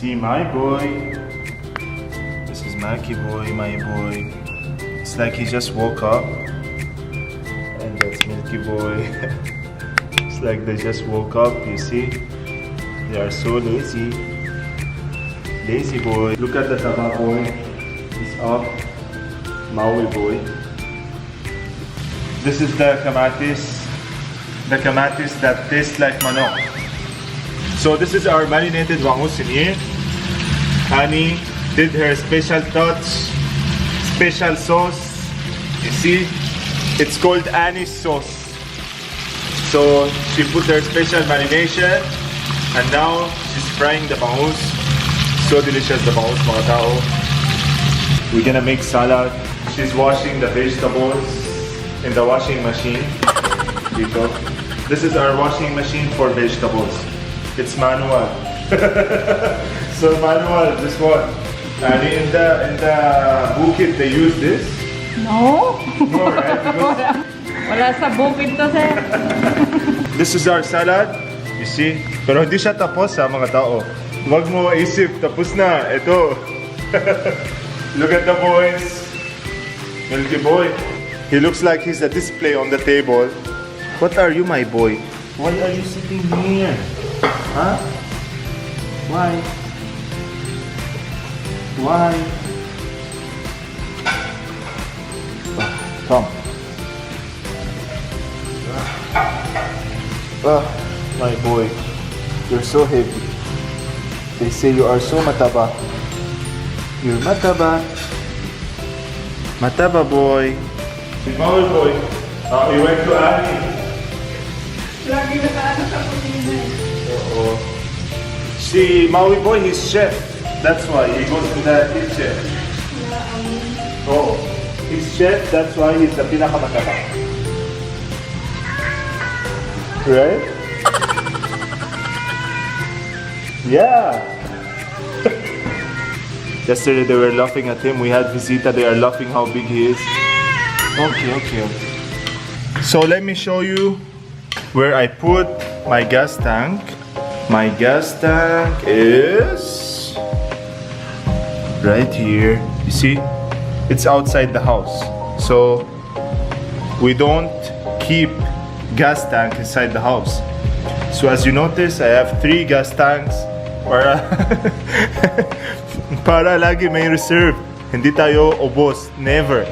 see my boy. This is Maki boy, my boy. It's like he just woke up. And that's Milky boy. It's like they just woke up, you see. They are so lazy. Lazy boy. Look at the Taba boy. He's up. Maui boy. This is the kamatis. The kamatis that taste like manok. So this is our marinated bangus in here. Honey did her special touch, special sauce. You see, it's called anise sauce. So she put her special marination, and now she's frying the bangus. So delicious the bangus, mga tao. We're gonna make salad. She's washing the vegetables in the washing machine. Dito. This is our washing machine for vegetables. It's manual. So manual, this one. And in the bukid they use this. No. No, right? Because Wala sa bukid to, sir. this is our salad. You see? Pero hindi siya tapos ha, mga tao. Huwag mo isip, tapos na. Ito. Look at the boys. Milky boy. He looks like he's a display on the table. What are you, my boy? Why are you sitting here? Huh? Why? Why? Come. My boy. You're so heavy. They say you are so mataba. You're mataba. Mataba boy. Maui boy. He went to Annie. Lagi na tayo sa kusina. Oo. Si Maui boy, he's chef. That's why he goes in the kitchen. Oh, he's chef. That's why he's the pinakamataba. Right? Yeah. Yesterday they were laughing at him. We had visita. They are laughing how big he is. Okay. So let me show you where I put my gas tank. My gas tank is right here. You see? It's outside the house. So we don't keep gas tank inside the house. So as you notice, I have 3 gas tanks para lagi may reserve. Hindi tayo ubos. Never.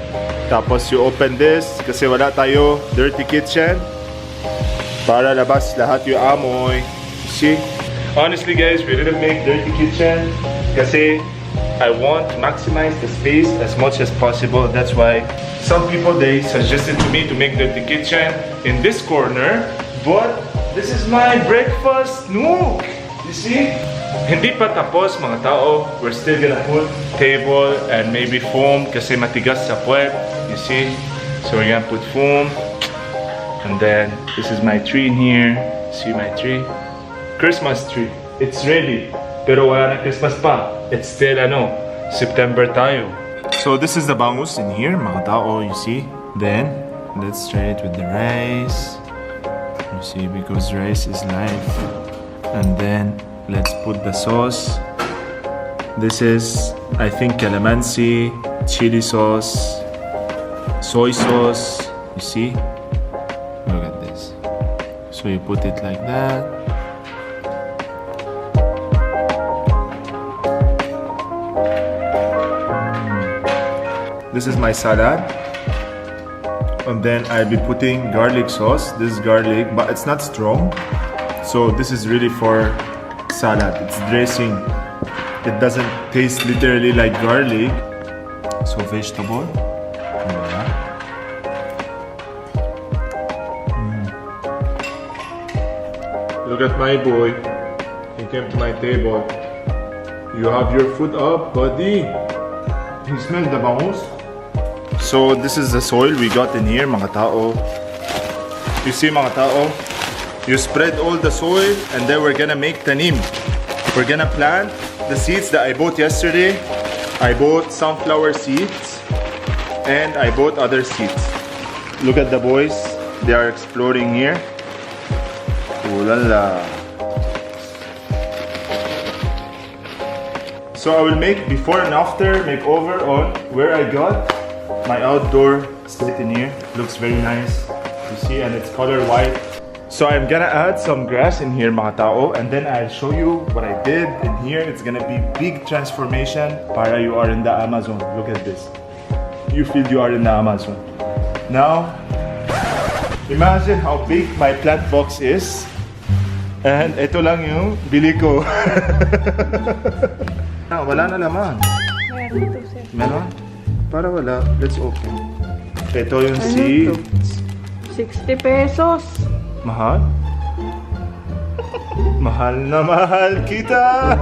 Tapos you open this kasi wala tayo dirty kitchen. Para labas lahat yung amoy. See? Honestly guys, we didn't make dirty kitchen kasi I want to maximize the space as much as possible. That's why some people they suggested to me to make dirty kitchen in this corner. But this is my breakfast nook. You see? Hindi pa tapos mga tao. We're still gonna put table and maybe foam kasi matigas sa puwet. You see? So we're gonna put foam. And then, this is my tree in here. See my tree? Christmas tree. It's ready. Pero wala na Christmas pa. It's still, September tayo. So this is the bangus in here, mga tao, you see? Then, let's try it with the rice. You see, because rice is life. And then, let's put the sauce. This is, I think, calamansi, chili sauce, soy sauce. You see? Look at this. So you put it like that. This is my salad. And then I'll be putting garlic sauce. This is garlic, but it's not strong. So this is really for salad. It's dressing. It doesn't taste literally like garlic. So vegetable. Look at my boy. He came to my table. You have your foot up, buddy. You smell the bangus? So this is the soil we got in here, mga tao. You see, mga tao? You spread all the soil and then we're gonna make tanim. We're gonna plant the seeds that I bought yesterday. I bought sunflower seeds and I bought other seeds. Look at the boys. They are exploring here. Ooh la la. So I will make before and after makeover on where I got my outdoor split in here. Looks very nice. You see, and it's color white. So I'm gonna add some grass in here, mga tao, and then I'll show you what I did in here. It's gonna be big transformation para you are in the Amazon. Look at this. You feel you are in the Amazon. Now, imagine how big my plant box is. And ito lang yung bili ko. Wala na laman. Meron to, sir. Meron? Para wala. Let's open. Ito yung seeds. 60 pesos. Mahal? Mahal na mahal kita!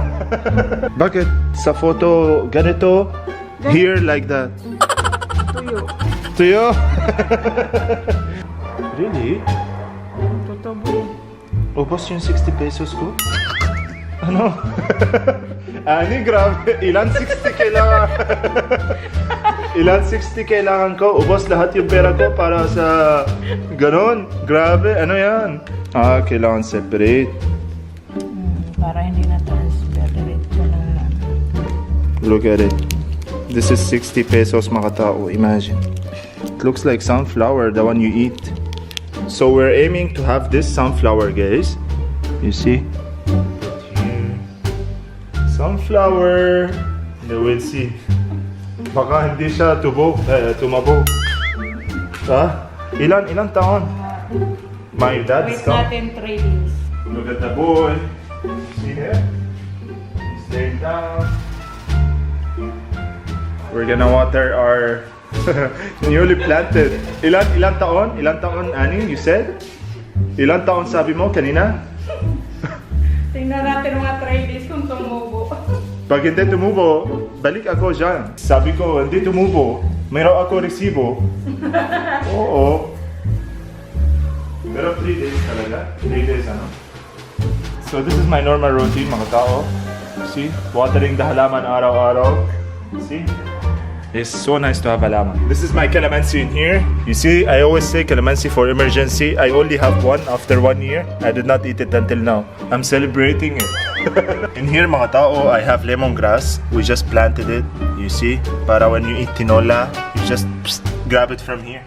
Bakit? Sa photo, ganito? Here, like that? Tuyo. Tuyo? Really? Totoo po. Ubos yung 60 pesos ko? Ano? Ani, grabe. Ilan 60 kailangan? Ilan 60 kailangan ko? Ubos lahat yung pera ko para sa ganon. Grabe, ano yan? Kailangan separate. Para hindi na transfer diretso lang. Look at it. This is 60 pesos, mga tao. Imagine. It looks like sunflower, the one you eat. So we're aiming to have this sunflower, guys. You see? Here. Sunflower. You will see. Baka hindi siya tumabo. Ilan taon? My dad's Wait come. natin 3 days. Look at the boy. See there? He's laying down. We're gonna water our newly planted. Ilan taon? Ilan taon, Annie? You said? Ilan taon sabi mo kanina? Tingnan natin mga 3 days kung tumubo. Pag hindi tumubo, balik ako dyan. Sabi ko, hindi tumubo. Mayroon ako resibo. Oo. Pero 3 days talaga. 3 days, ano? So this is my normal routine, mga tao. See? Watering the halaman araw-araw. See? It's so nice to have halaman. This is my calamansi in here. You see, I always say calamansi for emergency. I only have one after 1 year. I did not eat it until now. I'm celebrating it. In here, mga tao, I have lemongrass. We just planted it. You see? Para when you eat tinola, you just grab it from here.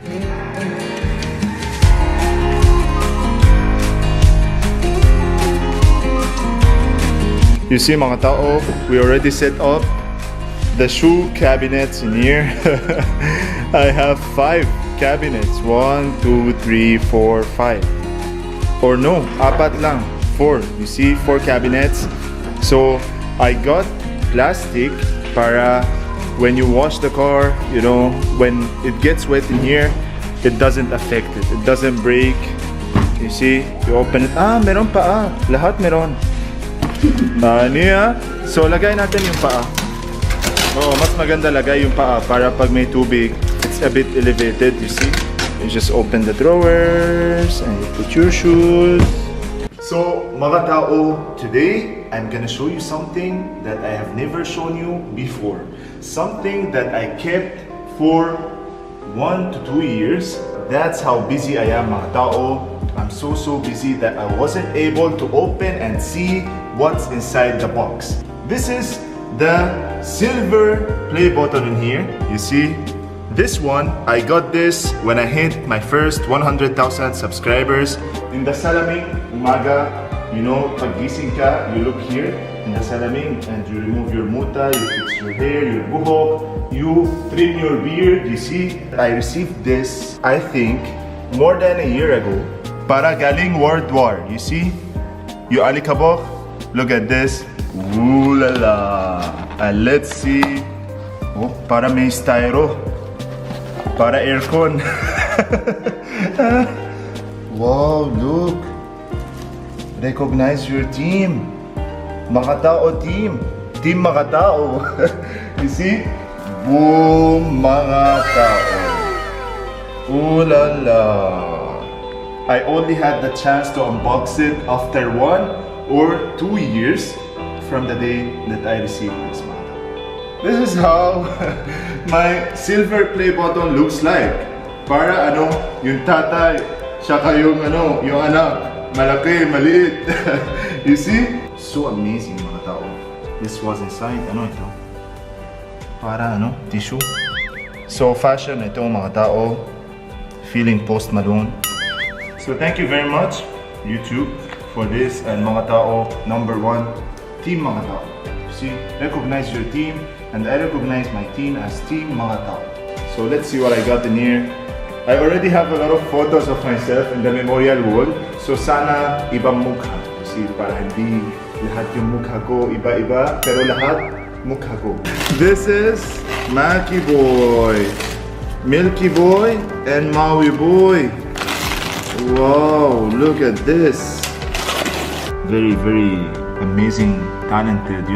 You see, mga tao, we already set up the shoe cabinets in here. I have 5 cabinets. 1, 2, 3, 4, 5. Or no, apat lang. 4. You see, 4 cabinets. So I got plastic para when you wash the car, you know, when it gets wet in here, it doesn't affect it. It doesn't break. You see, you open it. Meron pa. Lahat meron. Niya. So lagay natin yung paa. Oo, mas maganda lagay yung paa para pag may tubig, it's a bit elevated, you see? You just open the drawers and you put your shoes. So, mga tao, today, I'm gonna show you something that I have never shown you before. Something that I kept for 1 to 2 years. That's how busy I am, mga tao. I'm so busy that I wasn't able to open and see what's inside the box. This is the silver play button in here. You see, this one, I got this when I hit my first 100,000 subscribers. In the salaming, umaga, you know, pag gising ka, you look here in the salaming and you remove your muta, you fix your hair, your buhok, you trim your beard. You see, I received this, I think, more than a year ago. Para galing World War. You see, you alikabok, look at this. Ooh la la. And let's see. Oh, para may styro. Para aircon. Wow, look. Recognize your team. Mga tao team. Team mga tao. You see? Boom, mga tao. Ooh la la. I only had the chance to unbox it after 1 or 2 years from the day that I received this model. This is how my silver play button looks like. Para ano, yung tatay, saka yung ano, yung anak, malaki, maliit. You see? So amazing, mga tao. this was inside. Ano ito? Para ano? Tissue. So fashion ito mga tao. Feeling Post Malone. So thank you very much YouTube for this, and mga tao, number one, team mga tao. See, recognize your team, and I recognize my team as team mga tao. So let's see what I got in here. I already have a lot of photos of myself in the memorial wall. So sana ibang mukha. See, para hindi lahat yung mukha ko iba-iba, pero lahat mukha ko. This is Maki Boy, Milky Boy, and Maui Boy. Wow, look at this. Very, very amazing, talented,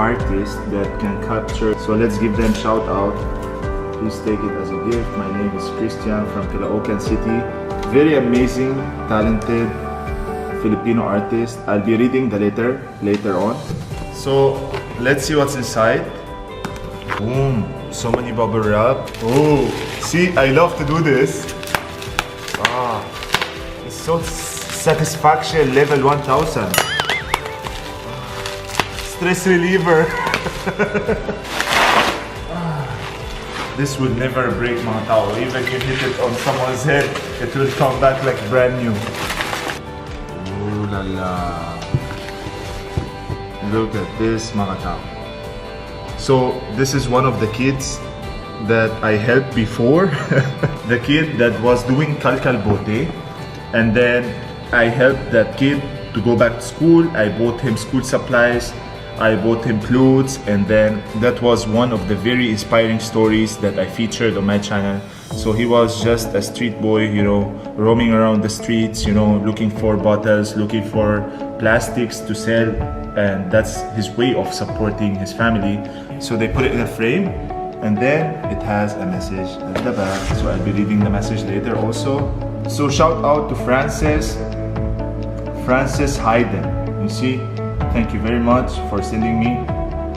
artist that can capture. So let's give them shout out. Please take it as a gift. My name is Christian from Caloocan City. Very amazing, talented Filipino artist. I'll be reading the letter later on. So let's see what's inside. Boom, so many bubble wrap. Oh, see, I love to do this. It's so satisfaction level 1000. Stress reliever. This would never break mga tao. Even if you hit it on someone's head, it will come back like brand new. Ooh la la. Look at this mga tao. So this is one of the kids that I helped before. The kid that was doing kalkal bote. And then I helped that kid to go back to school. I bought him school supplies. I bought him clothes, and then that was one of the very inspiring stories that I featured on my channel. So he was just a street boy, roaming around the streets, looking for bottles, looking for plastics to sell, and that's his way of supporting his family. So they put it in a frame, and then it has a message at the back. So I'll be reading the message later also. So shout out to Francis Hayden. You see? Thank you very much for sending me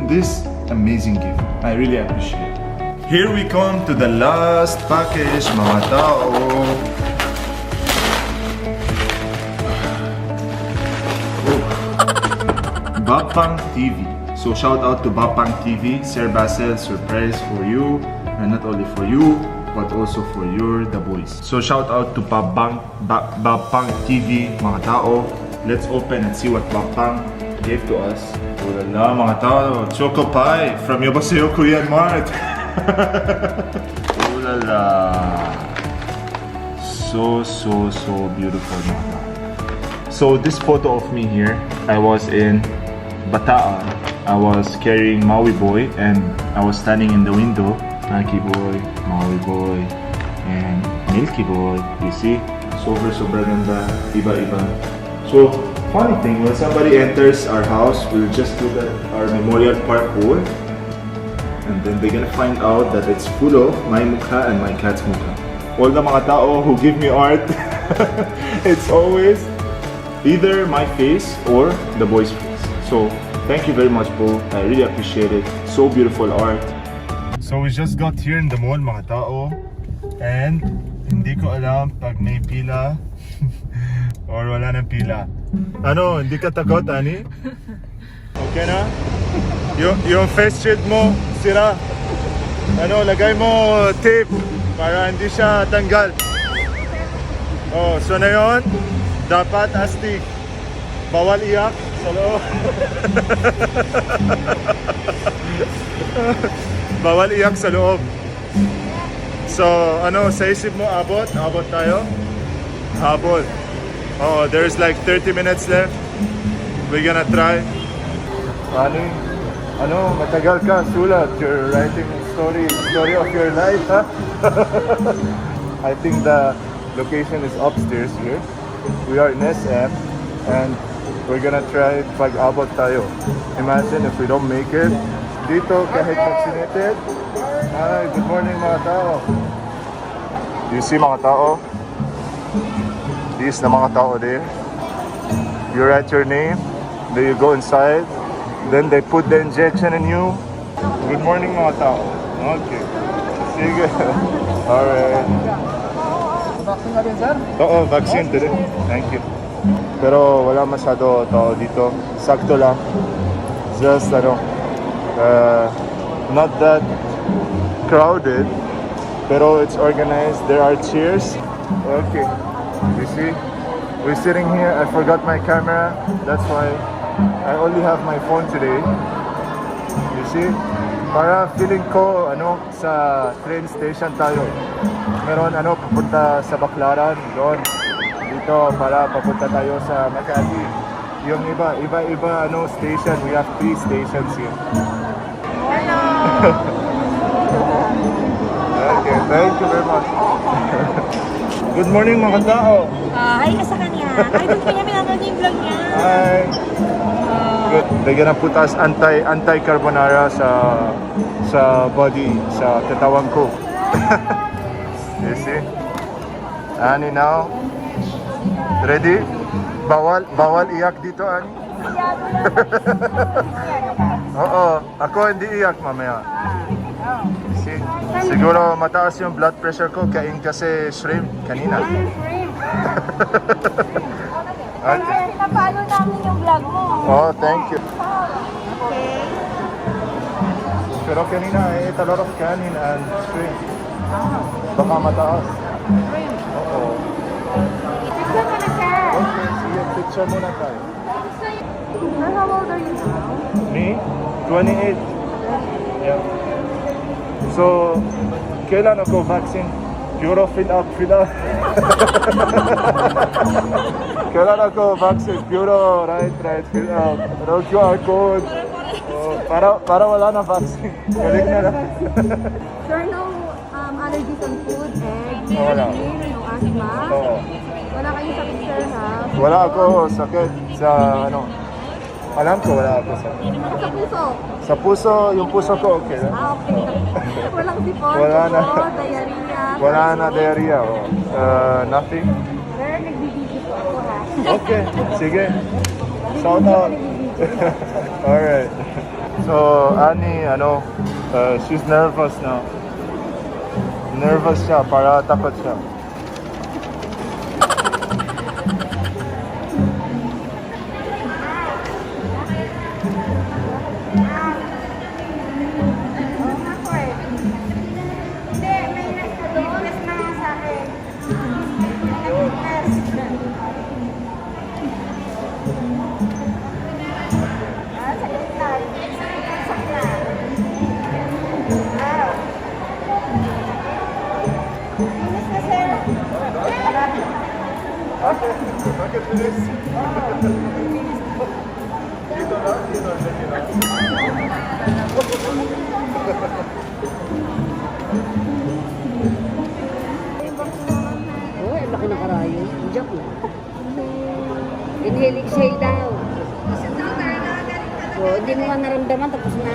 this amazing gift. I really appreciate it. Here we come to the last package, mga tao. Bapang TV. So shout out to Bapang TV, Sir Basil, surprise for you, and not only for you, but also for the boys. So shout out to Bapang TV, mga tao. Let's open and see what Bapang gave to us. Wala mga tao, choco pie from Yobaseo Korean Mart. Wala. So beautiful mga tao. So this photo of me here, I was in Bataan. I was carrying Maui Boy and I was standing in the window. Maki Boy, Maui Boy, and Milky Boy. You see? Sobra ganda, iba-iba. So funny thing, when somebody enters our house, we'll just look at our Memorial Park wall, and then they're gonna find out that it's full of my mukha and my cat's mukha. All the mga tao who give me art, it's always either my face or the boy's face. So thank you very much, Bo. I really appreciate it. So beautiful art. So we just got here in the mall mga tao, and hindi ko alam pag may pila or wala ng pila. Ano, hindi ka takot, Ani? Okay na? Yung face shield mo, sira. Ano, lagay mo tape para hindi siya tanggal. Oh, so na yun, dapat astig. Bawal iyak sa loob. Bawal iyak sa loob. So, ano, sa isip mo, abot tayo? Habol. Oh, there's like 30 minutes left. We're gonna try. Ano, matagal ka sulat. You're writing story of your life, huh? I think the location is upstairs here. We are in SM, and we're gonna try pag abot tayo. Imagine if we don't make it. Dito, kahit vaccinated. Hi, good morning mga tao. You see mga tao? These na mga tao there. You write your name, then you go inside, then they put the injection in you. Good morning mga tao. Okay. Sige. Alright. Vaccine na din, sir? Oo, vaccine din. Thank you. Pero wala masyado tao dito. Sakto lang. just not that crowded, pero it's organized. There are chairs. Okay, you see, we're sitting here. I forgot my camera. That's why I only have my phone today. You see, para feeling ko sa train station tayo. Meron papunta sa Baclaran doon. Dito para papunta tayo sa Makati. Yung iba station. We have 3 stations here. Hello! Okay, thank you very much. Good morning mga tao. Hi ka sa kanya. Ay, doon kanya minanood yung vlog niya. Hi. Good. Lagyan ng putas anti-carbonara sa body, sa katawan ko. You see? Ani now? Ready? Bawal iyak dito, Ani? Oo, ako hindi iyak mamaya. See? Siguro mataas yung blood pressure ko kain kasi shrimp kanina. Okay. Napalo namin yung vlog mo. Oh, thank you. Okay. Pero kanina I ate a lot of kanin and shrimp. Baka mataas. Oo. Picture mo na siya. Okay, sige, picture muna tayo. How old are you now? Me? 28. Yeah. So, kailan ako vaccine? Puro fill up. Kailan ako vaccine? Puro right, fill up. Pero QR code. Oh, para wala na vaccine. Balik na lang. Sure, no allergies on food, eggs, Wala. no asthma. Oo. Wala kayong sakit, sir, ha? Wala ako sakit sa Alam ko wala ako sakit. Sa puso. Sa puso, yung puso ko okay lang. Okay. Walang sipon, Wala na. diarrhea. Wala na diarrhea. Oh. Nothing. Sir, nagbibideo po ako, ha? Okay, sige. Shout out. Alright. So, Annie, she's nervous now. Nervous siya, para takot siya. Okay, okay, finish. Dito lang, dito lang. Oh, laki ng karayo. Joke lang. Inhale, exhale daw. So, hindi mo nga naramdaman, tapos na.